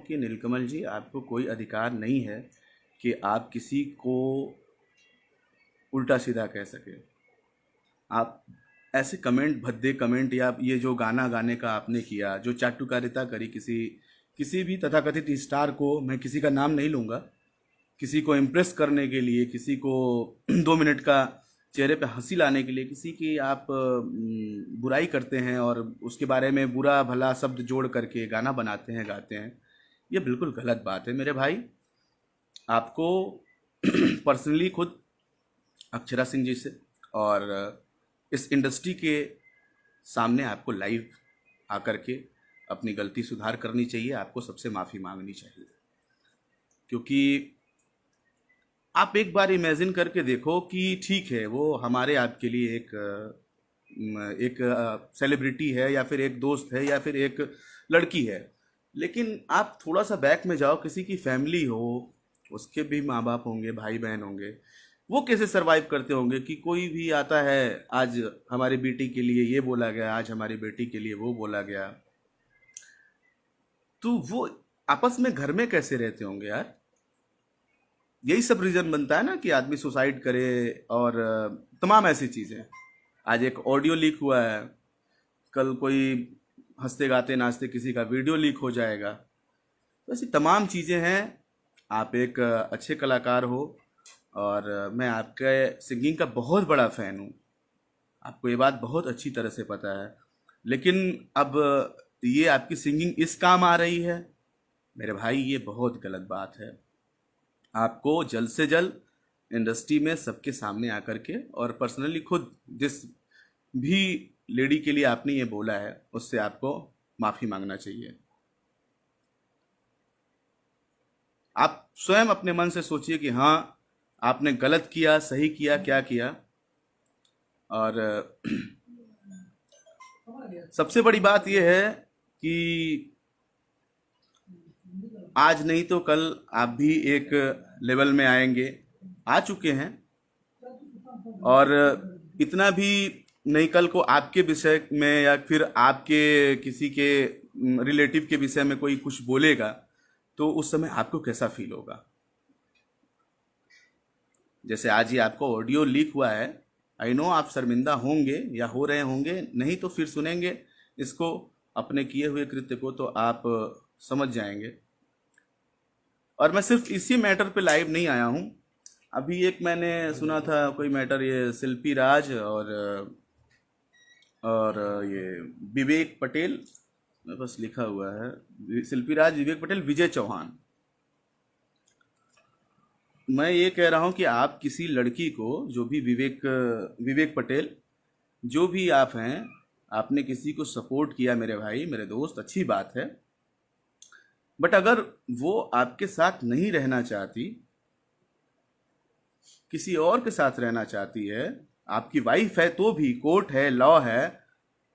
कि नीलकमल जी, आपको कोई अधिकार नहीं है कि आप किसी को उल्टा सीधा कह सके। आप ऐसे कमेंट, भद्दे कमेंट, या ये जो गाना गाने का आपने किया, जो चाटुकारिता करी किसी किसी भी तथाकथित स्टार को, मैं किसी का नाम नहीं लूँगा, किसी को इम्प्रेस करने के लिए, किसी को 2 मिनट का चेहरे पे हंसी लाने के लिए किसी की आप बुराई करते हैं और उसके बारे में बुरा भला शब्द जोड़ करके गाना बनाते हैं, गाते हैं। ये बिल्कुल गलत बात है मेरे भाई। आपको पर्सनली खुद अक्षरा सिंह जी से और इस इंडस्ट्री के सामने आपको लाइव आकर के अपनी गलती सुधार करनी चाहिए। आपको सबसे माफ़ी मांगनी चाहिए, क्योंकि आप एक बार इमेजिन करके देखो कि ठीक है, वो हमारे आपके लिए एक सेलिब्रिटी है, या फिर एक दोस्त है, या फिर एक लड़की है, लेकिन आप थोड़ा सा बैक में जाओ, किसी की फैमिली हो, उसके भी माँ बाप होंगे, भाई बहन होंगे, वो कैसे सरवाइव करते होंगे कि कोई भी आता है, आज हमारी बेटी के लिए ये बोला गया, आज हमारी बेटी के लिए वो बोला गया, तो वो आपस में घर में कैसे रहते होंगे यार। यही सब रीज़न बनता है ना कि आदमी सुसाइड करे और तमाम ऐसी चीज़ें। आज एक ऑडियो लीक हुआ है, कल कोई हंसते गाते नाचते किसी का वीडियो लीक हो जाएगा। तो ऐसी तमाम चीज़ें हैं। आप एक अच्छे कलाकार हो और मैं आपके सिंगिंग का बहुत बड़ा फ़ैन हूँ, आपको ये बात बहुत अच्छी तरह से पता है। लेकिन अब ये आपकी सिंगिंग इस काम आ रही है मेरे भाई, ये बहुत गलत बात है। आपको जल्द से जल्द इंडस्ट्री में सबके सामने आकर के, और पर्सनली खुद जिस भी लेडी के लिए आपने ये बोला है, उससे आपको माफ़ी मांगना चाहिए। आप स्वयं अपने मन से सोचिए कि हाँ, आपने गलत किया, सही किया, क्या किया। और सबसे बड़ी बात यह है कि आज नहीं तो कल आप भी एक लेवल में आएंगे, आ चुके हैं, और इतना भी नहीं कल को आपके विषय में या फिर आपके किसी के रिलेटिव के विषय में कोई कुछ बोलेगा, तो उस समय आपको कैसा फील होगा। जैसे आज ही आपको ऑडियो लीक हुआ है, आई नो आप शर्मिंदा होंगे या हो रहे होंगे, नहीं तो फिर सुनेंगे इसको, अपने किए हुए कृत्य को, तो आप समझ जाएंगे। और मैं सिर्फ इसी मैटर पे लाइव नहीं आया हूँ। अभी एक मैंने सुना था कोई मैटर, ये शिल्पी राज और ये विवेक पटेल, बस लिखा हुआ है शिल्पी राज, विवेक पटेल, विजय चौहान। मैं ये कह रहा हूँ कि आप किसी लड़की को, जो भी विवेक पटेल, जो भी आप हैं, आपने किसी को सपोर्ट किया मेरे भाई, मेरे दोस्त, अच्छी बात है। बट अगर वो आपके साथ नहीं रहना चाहती, किसी और के साथ रहना चाहती है, आपकी वाइफ है, तो भी कोर्ट है, लॉ है,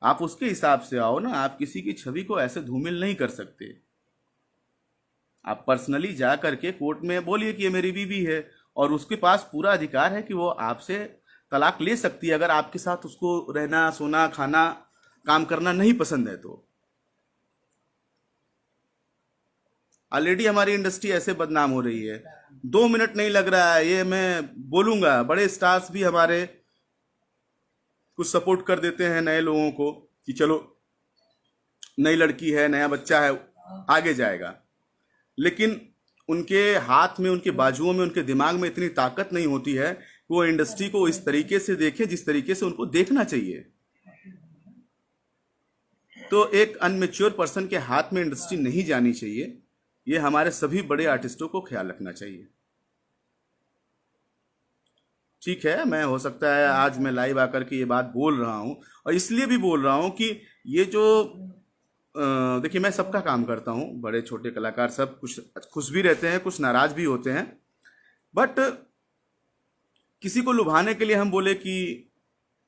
आप उसके हिसाब से आओ ना। आप किसी की छवि को ऐसे धूमिल नहीं कर सकते। आप पर्सनली जा करके कोर्ट में बोलिए कि ये मेरी बीवी है, और उसके पास पूरा अधिकार है कि वो आपसे तलाक ले सकती है अगर आपके साथ उसको रहना, सोना, खाना, काम करना नहीं पसंद है। तो ऑलरेडी हमारी इंडस्ट्री ऐसे बदनाम हो रही है। 2 मिनट नहीं लग रहा है, ये मैं बोलूंगा, बड़े स्टार्स भी हमारे कुछ सपोर्ट कर देते हैं नए लोगों को कि चलो नई लड़की है, नया बच्चा है, आगे जाएगा। लेकिन उनके हाथ में, उनके बाजुओं में, उनके दिमाग में इतनी ताकत नहीं होती है कि वो इंडस्ट्री को इस तरीके से देखें जिस तरीके से उनको देखना चाहिए। तो एक अनमेच्योर पर्सन के हाथ में इंडस्ट्री नहीं जानी चाहिए। ये हमारे सभी बड़े आर्टिस्टों को ख्याल रखना चाहिए। ठीक है, मैं हो सकता है आज मैं लाइव आकर के ये बात बोल रहा हूँ, और इसलिए भी बोल रहा हूँ कि ये जो देखिए, मैं सबका काम करता हूँ, बड़े छोटे कलाकार सब कुछ खुश भी रहते हैं, कुछ नाराज भी होते हैं। बट किसी को लुभाने के लिए हम बोले कि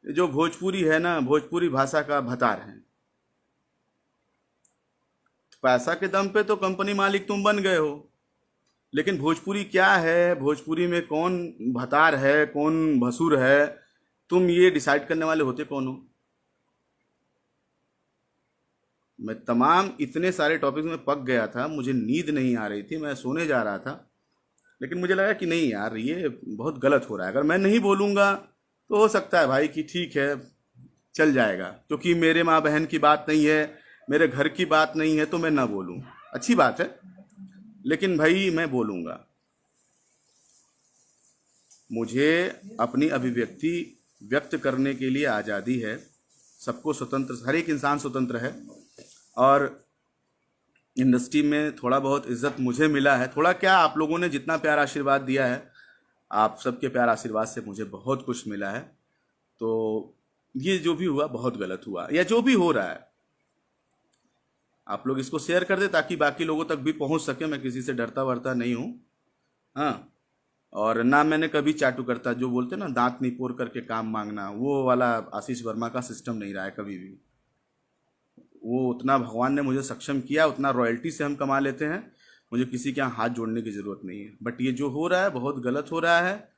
जो भोजपुरी है ना, भोजपुरी भाषा का भतार है, पैसा के दम पे तो कंपनी मालिक तुम बन गए हो, लेकिन भोजपुरी क्या है, भोजपुरी में कौन भतार है, कौन भसुर है, तुम ये डिसाइड करने वाले होते कौन हो। मैं तमाम इतने सारे टॉपिक्स में पक गया था, मुझे नींद नहीं आ रही थी, मैं सोने जा रहा था। लेकिन मुझे लगा कि नहीं यार, ये बहुत गलत हो रहा है। अगर मैं नहीं बोलूँगा तो हो सकता है भाई कि ठीक है, चल जाएगा, क्योंकि मेरे माँ बहन की बात नहीं है, मेरे घर की बात नहीं है, तो मैं ना बोलूँ, अच्छी बात है। लेकिन भाई मैं बोलूँगा। मुझे अपनी अभिव्यक्ति व्यक्त करने के लिए आज़ादी है। सबको स्वतंत्र, हर एक इंसान स्वतंत्र है। और इंडस्ट्री में थोड़ा बहुत इज्जत मुझे मिला है, थोड़ा क्या, आप लोगों ने जितना प्यार आशीर्वाद दिया है, आप सबके प्यार आशीर्वाद से मुझे बहुत कुछ मिला है। तो ये जो भी हुआ बहुत गलत हुआ, या जो भी हो रहा है, आप लोग इसको शेयर कर दे ताकि बाकी लोगों तक भी पहुंच सके। मैं किसी से डरता वरता नहीं हूँ। हाँ। और ना मैंने कभी चाटू करता, जो बोलते ना दांत निपोर करके काम मांगना, वो वाला आशीष वर्मा का सिस्टम नहीं रहा है कभी भी। वो उतना भगवान ने मुझे सक्षम किया, उतना रॉयल्टी से हम कमा लेते हैं, मुझे किसी के यहाँ हाथ जोड़ने की ज़रूरत नहीं है। बट ये जो हो रहा है बहुत गलत हो रहा है।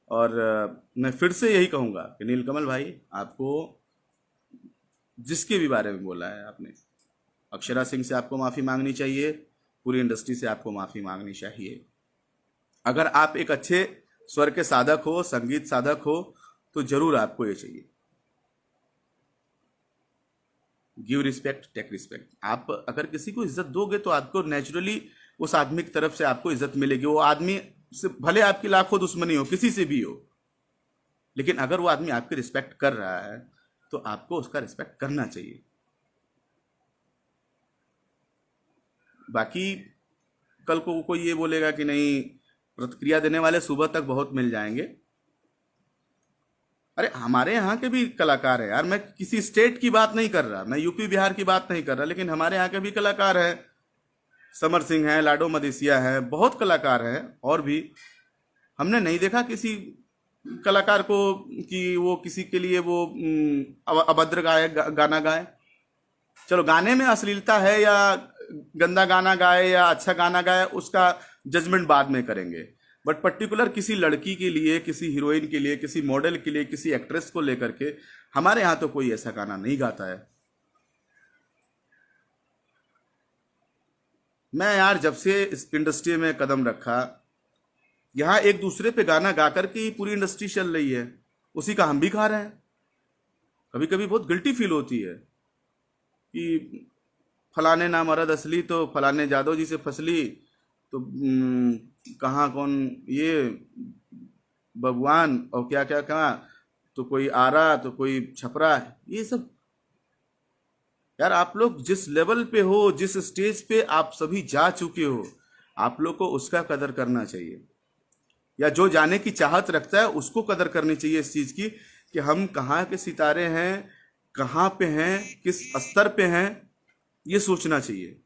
और मैं फिर से यही कहूँगा कि नीलकमल भाई, आपको जिसके भी बारे में बोला है आपने, अक्षरा सिंह से आपको माफ़ी मांगनी चाहिए, पूरी इंडस्ट्री से आपको माफ़ी मांगनी चाहिए। अगर आप एक अच्छे स्वर के साधक हो, संगीत साधक हो, तो जरूर आपको ये चाहिए। Give respect take respect. आप अगर किसी को इज्जत दोगे तो आपको नेचुरली उस आदमी की तरफ से आपको इज्जत मिलेगी। वो आदमी से भले आपकी लाखों दुश्मनी हो, किसी से भी हो, लेकिन अगर वो आदमी आपकी रिस्पेक्ट कर रहा है तो आपको उसका रिस्पेक्ट करना चाहिए। बाकी कल को कोई ये बोलेगा कि नहीं, प्रतिक्रिया देने वाले सुबह तक बहुत मिल जाएंगे। अरे हमारे यहाँ के भी कलाकार हैं यार, मैं किसी स्टेट की बात नहीं कर रहा, मैं यूपी बिहार की बात नहीं कर रहा, लेकिन हमारे यहाँ के भी कलाकार हैं। समर सिंह हैं, लाडो मदेसिया हैं, बहुत कलाकार हैं। और भी हमने नहीं देखा किसी कलाकार को कि वो किसी के लिए वो अभद्र गाए, गाना गाए। चलो, गाने में अश्लीलता है या गंदा गाना गाए या अच्छा गाना गाए, उसका जजमेंट बाद में करेंगे। बट पर्टिकुलर किसी लड़की के लिए, किसी हीरोइन के लिए, किसी मॉडल के लिए, किसी एक्ट्रेस को लेकर के हमारे यहाँ तो कोई ऐसा गाना नहीं गाता है। मैं यार जब से इस इंडस्ट्री में कदम रखा, यहाँ एक दूसरे पे गाना गा करके ही पूरी इंडस्ट्री चल रही है, उसी का हम भी खा रहे हैं। कभी कभी बहुत गिल्टी फील होती है कि फलाने ना मर्द असली तो फलाने जादव जी से फसली, तो कहाँ कौन ये भगवान, और क्या क्या कहाँ, तो कोई आरा तो कोई छपरा, ये सब। यार आप लोग जिस लेवल पे हो, जिस स्टेज पे आप सभी जा चुके हो, आप लोग को उसका कदर करना चाहिए। या जो जाने की चाहत रखता है उसको कदर करनी चाहिए इस चीज की, कि हम कहाँ के सितारे हैं, कहाँ पे हैं, किस स्तर पे हैं, ये सोचना चाहिए।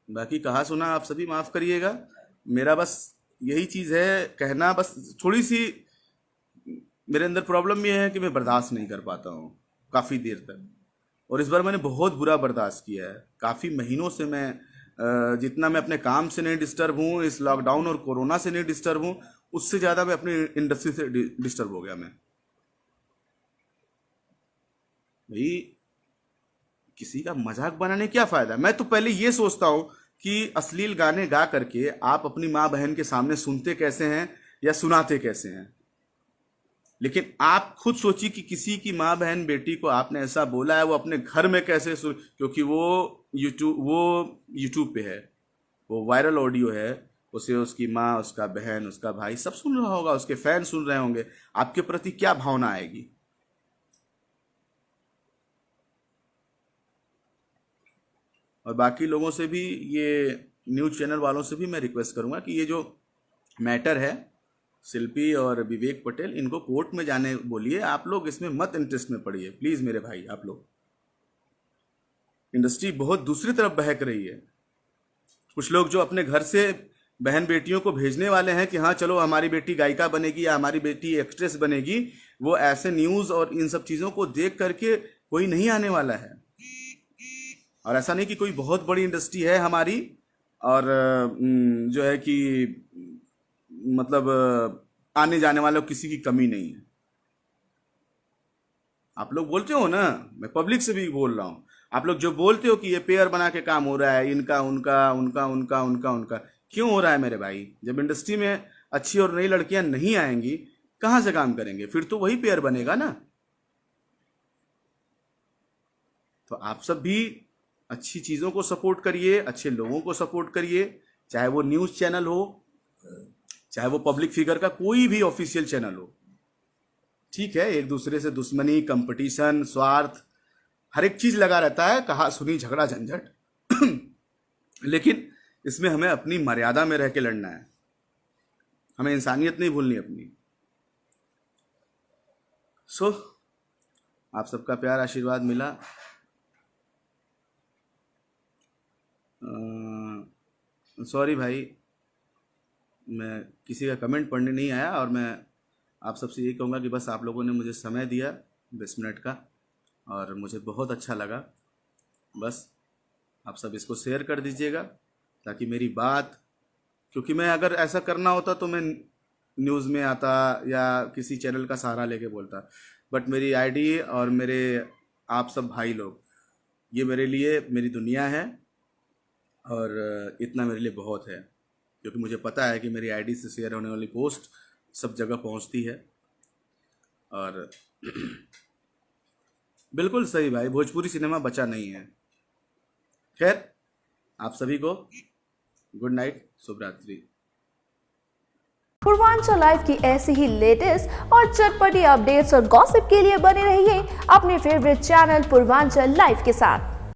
बाकी कहा सुना आप सभी माफ करिएगा। मेरा बस यही चीज है कहना, बस थोड़ी सी मेरे अंदर प्रॉब्लम ये है कि मैं बर्दाश्त नहीं कर पाता हूँ काफी देर तक। और इस बार मैंने बहुत बुरा बर्दाश्त किया है। काफी महीनों से मैं जितना मैं अपने काम से नहीं डिस्टर्ब हूँ, इस लॉकडाउन और कोरोना से नहीं डिस्टर्ब हूँ, उससे ज्यादा मैं अपनी इंडस्ट्री से डिस्टर्ब हो गया। मैं भाई, किसी का मजाक बनाने क्या फायदा। मैं तो पहले ये सोचता हूँ कि अश्लील गाने गा करके आप अपनी माँ बहन के सामने सुनते कैसे हैं या सुनाते कैसे हैं। लेकिन आप खुद सोचिए कि किसी की माँ बहन बेटी को आपने ऐसा बोला है, वो अपने घर में कैसे सुन, क्योंकि वो यूट्यूब पे है, वो वायरल ऑडियो है, उसे उसकी माँ, उसका बहन, उसका भाई सब सुन रहा होगा, उसके फैन सुन रहे होंगे। आपके प्रति क्या भावना आएगी। और बाकी लोगों से भी, ये न्यूज चैनल वालों से भी मैं रिक्वेस्ट करूंगा कि ये जो मैटर है, शिल्पी और विवेक पटेल, इनको कोर्ट में जाने बोलिए। आप लोग इसमें मत इंटरेस्ट में पड़िए प्लीज मेरे भाई। आप लोग, इंडस्ट्री बहुत दूसरी तरफ बहक रही है। कुछ लोग जो अपने घर से बहन बेटियों को भेजने वाले हैं कि हाँ चलो हमारी बेटी गायिका बनेगी या हमारी बेटी एक्ट्रेस बनेगी, वो ऐसे न्यूज और इन सब चीजों को देख करके कोई नहीं आने वाला है। और ऐसा नहीं कि कोई बहुत बड़ी इंडस्ट्री है हमारी, और जो है कि मतलब आने जाने वालों किसी की कमी नहीं है। आप लोग बोलते हो ना, मैं पब्लिक से भी बोल रहा हूँ, आप लोग जो बोलते हो कि ये पेयर बना के काम हो रहा है, इनका उनका उनका उनका उनका उनका, क्यों हो रहा है मेरे भाई? जब इंडस्ट्री में अच्छी और नई लड़कियां नहीं आएंगी, कहाँ से काम करेंगे? फिर तो वही पेयर बनेगा ना। तो आप सब भी अच्छी चीज़ों को सपोर्ट करिए, अच्छे लोगों को सपोर्ट करिए, चाहे वो न्यूज़ चैनल हो, चाहे वो पब्लिक फिगर का कोई भी ऑफिशियल चैनल हो। ठीक है, एक दूसरे से दुश्मनी, कंपटीशन, स्वार्थ, हर एक चीज़ लगा रहता है, कहा सुनी, झगड़ा, झंझट। लेकिन इसमें हमें अपनी मर्यादा में रह के लड़ना है, हमें इंसानियत नहीं भूलनी अपनी। सो आप सबका प्यार आशीर्वाद मिला। सॉरी भाई, मैं किसी का कमेंट पढ़ने नहीं आया, और मैं आप सबसे यही कहूँगा कि बस आप लोगों ने मुझे समय दिया 20 मिनट का, और मुझे बहुत अच्छा लगा। बस आप सब इसको शेयर कर दीजिएगा ताकि मेरी बात, क्योंकि मैं अगर ऐसा करना होता तो मैं न्यूज़ में आता या किसी चैनल का सहारा लेके बोलता, बट मेरी आईडी और मेरे आप सब भाई लोग, ये मेरे लिए मेरी दुनिया है, और इतना मेरे लिए बहुत है, क्योंकि मुझे पता है कि मेरी आईडी से शेयर होने वाली पोस्ट सब जगह पहुंचती है। और बिल्कुल सही भाई, भोजपुरी सिनेमा बचा नहीं है। खैर, आप सभी को गुड नाइट, शुभ रात्रि। पूर्वांचल लाइव की ऐसी ही लेटेस्ट और चटपटी अपडेट्स और गॉसिप के लिए बने रहिए अपने फेवरेट चैनल पूर्वांचल लाइव के साथ।